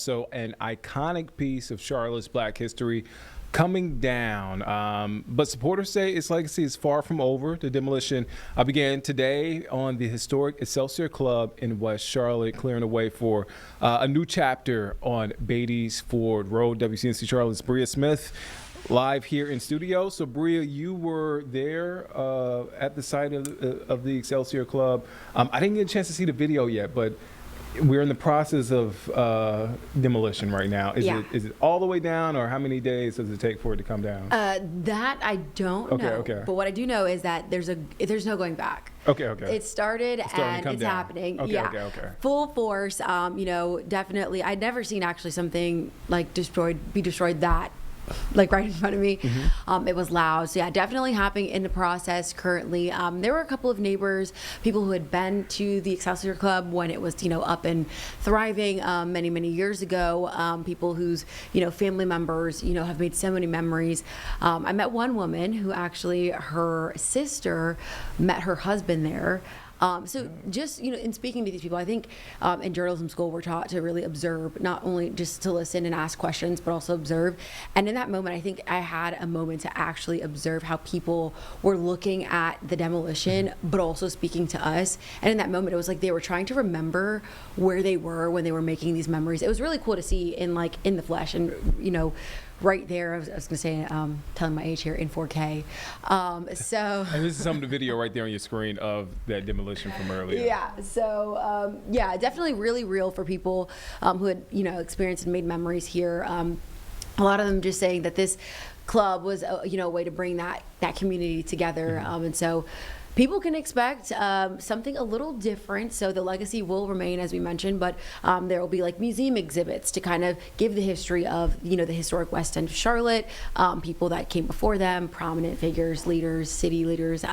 So an iconic piece of Charlotte's Black history coming down. But supporters say its legacy is far from over. The demolition began today on the historic Excelsior Club in West Charlotte, clearing the way for a new chapter on Beatties Ford Road. WCNC Charlotte's Bria Smith live here in studio. So Bria, you were there at the site of the Excelsior Club. I didn't get a chance to see the video yet, but we're in the process of demolition right now. Is it all the way down, or how many days does it take for it to come down? That I don't know. Okay. But what I do know is that there's no going back. Okay. It started and it's down. happening. Okay. Full force. Definitely. I'd never seen actually something like be destroyed that like right in front of me. Mm-hmm. It was loud. So yeah, definitely happening in the process currently. There were a couple of neighbors, people who had been to the Excelsior Club when it was, up and thriving many years ago. People whose, family members, have made so many memories. I met one woman who actually, her sister met her husband there. Just, in speaking to these people, I think in journalism school, we're taught to really observe, not only just to listen and ask questions, but also observe. And in that moment, I think I had a moment to actually observe how people were looking at the demolition, but also speaking to us. And in that moment, it was like they were trying to remember where they were when they were making these memories. It was really cool to see in the flesh and, right there. I was going to say, telling my age here, in 4K. And this is some of the video right there on your screen of that demolition from earlier. Yeah. So, definitely really real for people who had, experienced and made memories here. A lot of them just saying that this club was, a way to bring that community together. And so people can expect something a little different. So the legacy will remain, as we mentioned, but there will be like museum exhibits to kind of give the history of, the historic West End of Charlotte, people that came before them, prominent figures, leaders, city leaders,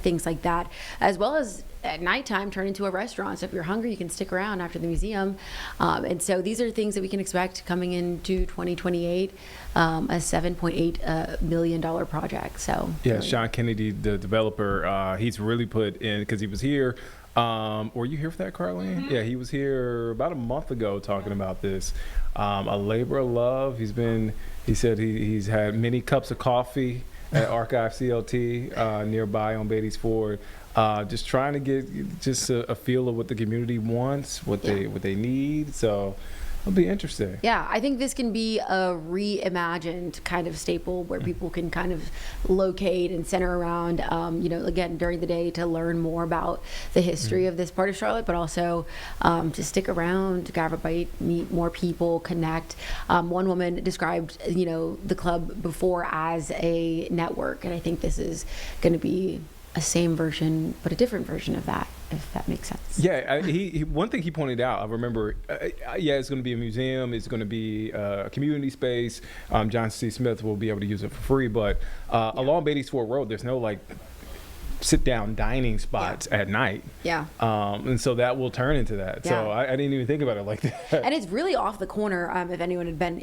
things like that, as well as at nighttime turn into a restaurant. So if you're hungry, you can stick around after the museum. And so these are things that we can expect coming into 2028, a $7.8 million project. So yeah, Shawn Kennedy, the developer, he's really put in, because he was here. Were you here for that, Carlene? Mm-hmm. Yeah, he was here about a month ago talking about this. A labor of love. He said he's had many cups of coffee at Archive CLT nearby on Beatties Ford. Just trying to get just a feel of what the community wants, what they need. So it'll be interesting. Yeah, I think this can be a reimagined kind of staple where people can kind of locate and center around, again, during the day to learn more about the history of this part of Charlotte, but also to stick around, to grab a bite, meet more people, connect. One woman described, the club before as a network, and I think this is going to be a same version, but a different version of that, if that makes sense. Yeah, he one thing he pointed out, I remember, it's going to be a museum, it's going to be a community space. John C. Smith will be able to use it for free, but along Beatties Ford Road, there's no sit-down dining spots at night. Yeah. And so that will turn into that. Yeah. So I didn't even think about it like that. And it's really off the corner. If anyone had been,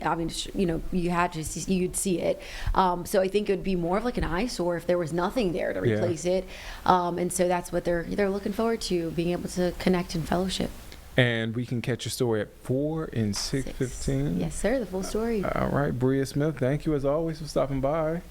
you had to see, you'd see it. So I think it would be more of like an eyesore if there was nothing there to replace it. And so that's what they're looking forward to, being able to connect and fellowship. And we can catch your story at 4 and 6:15. Yes, sir. The full story. All right, Bria Smith, thank you as always for stopping by.